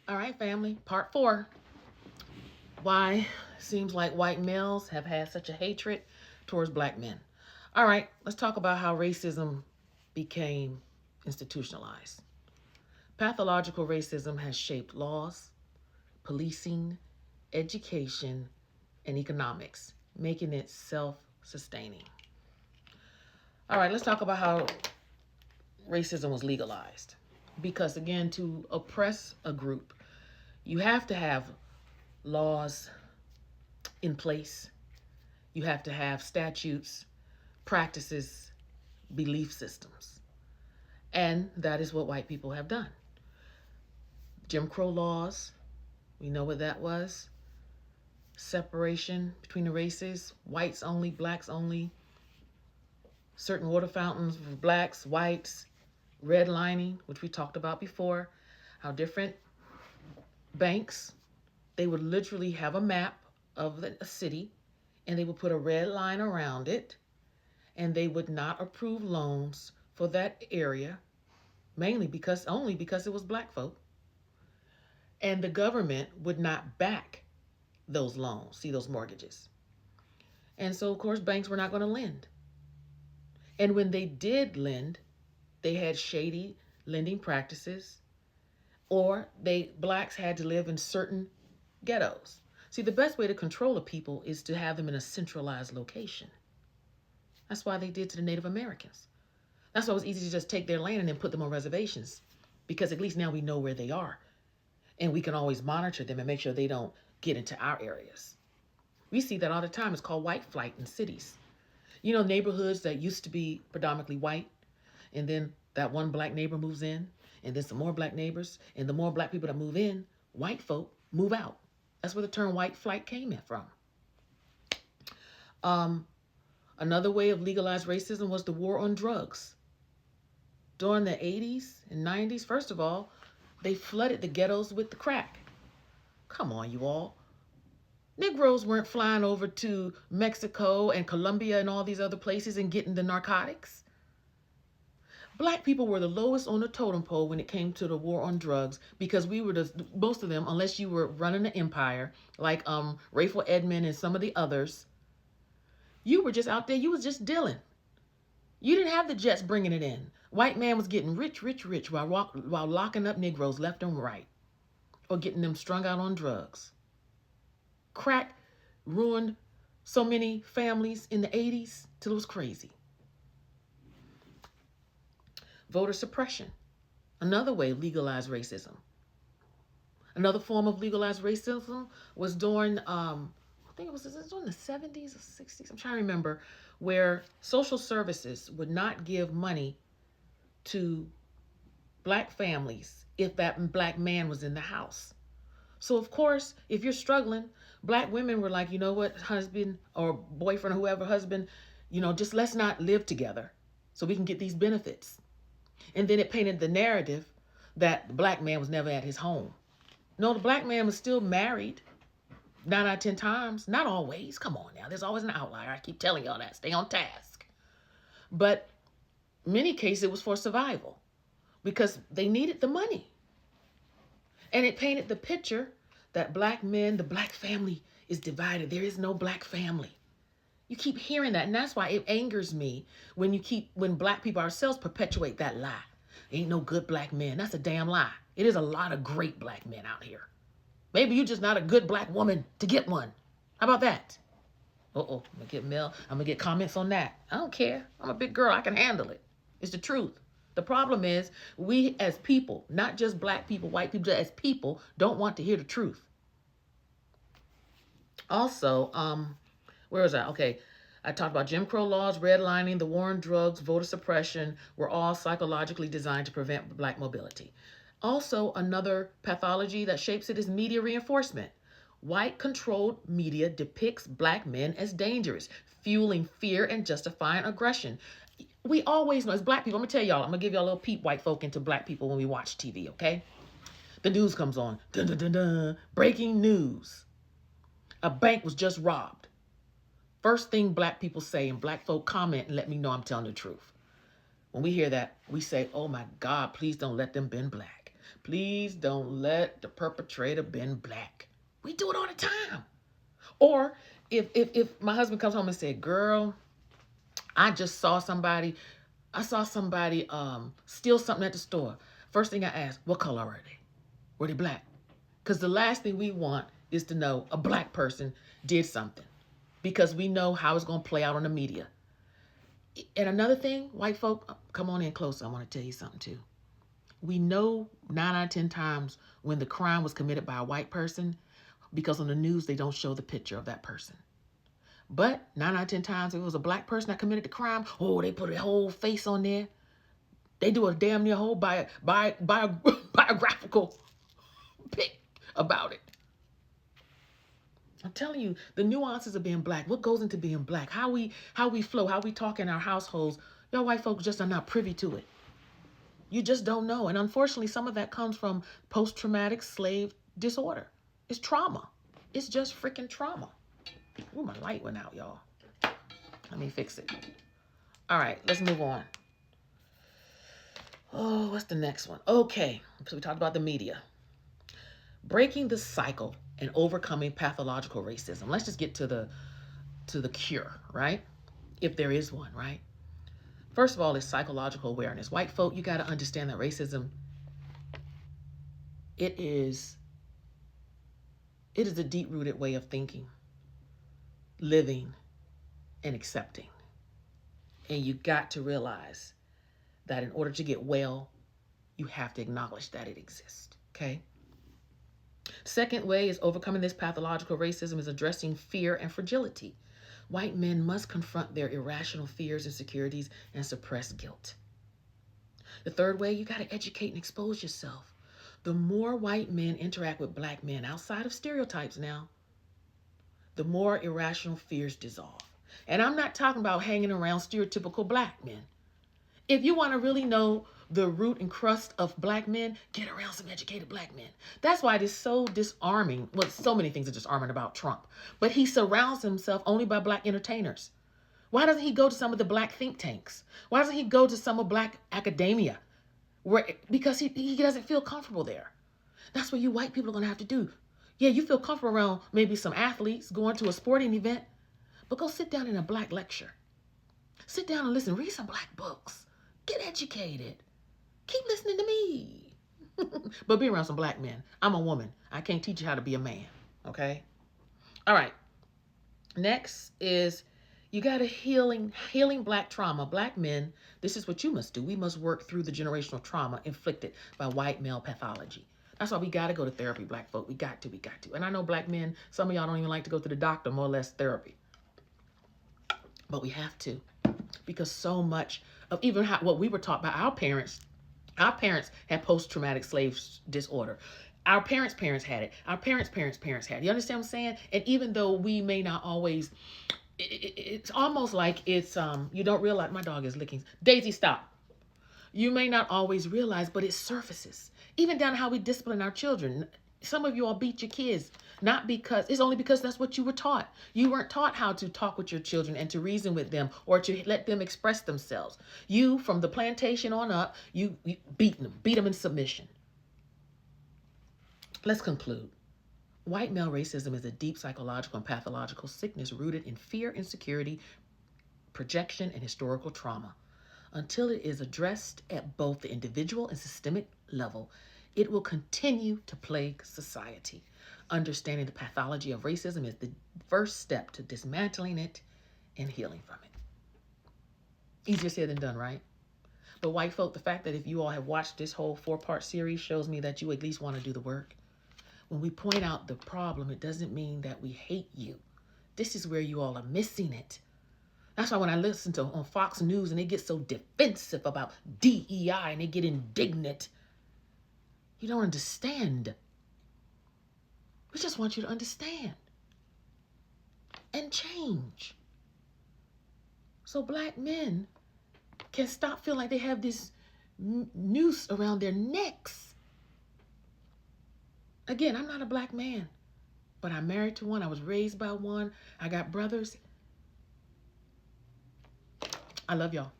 All right, family. Part 4. Why it seems like white males have had such a hatred towards black men. All right, let's talk about how racism became institutionalized. Pathological racism has shaped laws, policing, education, and economics, making it self sustaining. All right, let's talk about how racism was legalized. Because, again, to oppress a group, you have to have laws in place. You have to have statutes, practices, belief systems. And that is what white people have done. Jim Crow laws, we know what that was. Separation between the races, whites only, blacks only. Certain water fountains for blacks, whites, redlining, which we talked about before. How different banks, they would literally have a map of a city and they would put a red line around it and they would not approve loans for that area, mainly because it was black folk. And the government would not back those loans, see those mortgages. And so of course banks were not going to lend. And when they did lend, they had shady lending practices, or blacks had to live in certain ghettos. See, the best way to control a people is to have them in a centralized location. That's why they did to the Native Americans. That's why it was easy to just take their land and then put them on reservations, because at least now we know where they are and we can always monitor them and make sure they don't get into our areas. We see that all the time. It's called white flight in cities. You know, neighborhoods that used to be predominantly white, and then that one black neighbor moves in, and then some more black neighbors, and the more black people that move in, white folk move out. That's where the term white flight came in from. Another way of legalized racism was the war on drugs. During the 80s and 90s, first of all, they flooded the ghettos with the crack. Come on, you all. Negroes weren't flying over to Mexico and Colombia and all these other places and getting the narcotics. Black people were the lowest on the totem pole when it came to the war on drugs, because we were most of them, unless you were running an empire like Rayful Edmond and some of the others, you were just out there, you was just dealing. You didn't have the jets bringing it in. White man was getting rich while locking up Negroes left and right, or getting them strung out on drugs. Crack ruined so many families in the 80s till it was crazy. Voter suppression, another way of legalized racism. Another form of legalized racism was during, I think it was during the 70s or 60s, I'm trying to remember, where social services would not give money to black families if that black man was in the house. So of course, if you're struggling, black women were like, you know what, husband or boyfriend or whoever, husband, just let's not live together so we can get these benefits. And then it painted the narrative that the black man was never at his home. No, the black man was still married 9 out of 10 times. Not always. Come on now. There's always an outlier. I keep telling y'all that. Stay on task. But in many cases, it was for survival because they needed the money. And it painted the picture that black men, the black family is divided. There is no black family. You keep hearing that. And that's why it angers me when black people ourselves perpetuate that lie. Ain't no good black men. That's a damn lie. It is a lot of great black men out here. Maybe you're just not a good black woman to get one. How about that? I'm gonna get comments on that. I don't care. I'm a big girl. I can handle it. It's the truth. The problem is we as people, not just black people, white people, as people, don't want to hear the truth. Also, where was I? Okay, I talked about Jim Crow laws, redlining, the war on drugs, voter suppression were all psychologically designed to prevent black mobility. Also, another pathology that shapes it is media reinforcement. White-controlled media depicts black men as dangerous, fueling fear and justifying aggression. We always know, as black people, I'm going to tell y'all, I'm going to give y'all a little peep, white folk, into black people when we watch TV, okay? The news comes on. Dun, dun, dun, dun. Breaking news. A bank was just robbed. First thing black people say, and black folk comment and let me know I'm telling the truth. When we hear that, we say, oh my God, please don't let them been black. Please don't let the perpetrator been black. We do it all the time. Or if my husband comes home and said, girl, I just saw somebody, steal something at the store. First thing I ask, what color are they? Were they black? Because the last thing we want is to know a black person did something, because we know how it's going to play out on the media. And another thing, white folk, come on in closer. I want to tell you something too. We know 9 out of 10 times when the crime was committed by a white person, because on the news they don't show the picture of that person. But 9 out of 10 times if it was a black person that committed the crime, oh, they put a whole face on there. They do a damn near whole biographical pic about it. I'm telling you, the nuances of being black, what goes into being black, how we flow, how we talk in our households, y'all white folks just are not privy to it. You just don't know. And unfortunately, some of that comes from post-traumatic slave disorder. It's trauma. It's just freaking trauma. Ooh, my light went out, y'all. Let me fix it. All right, let's move on. Oh, what's the next one? Okay, so we talked about the media. Breaking the cycle and overcoming pathological racism. Let's just get to the cure, right? If there is one, right? First of all, is psychological awareness. White folk, you got to understand that racism, it is a deep-rooted way of thinking, living, and accepting. And you got to realize that in order to get well, you have to acknowledge that it exists, okay? Second way is overcoming this pathological racism is addressing fear and fragility. White men must confront their irrational fears, insecurities, and suppress guilt. The third way, you got to educate and expose yourself. The more white men interact with black men outside of stereotypes now, the more irrational fears dissolve. And I'm not talking about hanging around stereotypical black men. If you want to really know the root and crust of black men, get around some educated black men. That's why it is so disarming. Well, so many things are disarming about Trump. But he surrounds himself only by black entertainers. Why doesn't he go to some of the black think tanks? Why doesn't he go to some of black academia? Because he doesn't feel comfortable there. That's what you white people are going to have to do. Yeah, you feel comfortable around maybe some athletes going to a sporting event, but go sit down in a black lecture. Sit down and listen. Read some black books. Get educated. Keep listening to me. But be around some black men. I'm a woman. I can't teach you how to be a man. Okay? All right. Next is you got to healing black trauma. Black men, this is what you must do. We must work through the generational trauma inflicted by white male pathology. That's why we got to go to therapy, black folk. We got to. And I know black men, some of y'all don't even like to go to the doctor, more or less therapy. But we have to. Because so much of even what we were taught by our parents had post-traumatic slave disorder. Our parents' had it. Our parents' had it. You understand what I'm saying? And even though we may not always, it's almost like it's, you don't realize, my dog is licking. Daisy, stop. You may not always realize, but it surfaces. Even down to how we discipline our children. Some of you all beat your kids, it's only because that's what you were taught. You weren't taught how to talk with your children and to reason with them or to let them express themselves. You, from the plantation on up, you beat them in submission. Let's conclude. White male racism is a deep psychological and pathological sickness rooted in fear, insecurity, projection, and historical trauma. Until it is addressed at both the individual and systemic level, it will continue to plague society. Understanding the pathology of racism is the first step to dismantling it and healing from it. Easier said than done, right? But white folk, the fact that if you all have watched this whole 4-part series shows me that you at least want to do the work. When we point out the problem, it doesn't mean that we hate you. This is where you all are missing it. That's why when I listen to on Fox News and they get so defensive about DEI and they get indignant, you don't understand. We just want you to understand and change. So black men can stop feeling like they have this noose around their necks. Again, I'm not a black man, but I'm married to one. I was raised by one. I got brothers. I love y'all.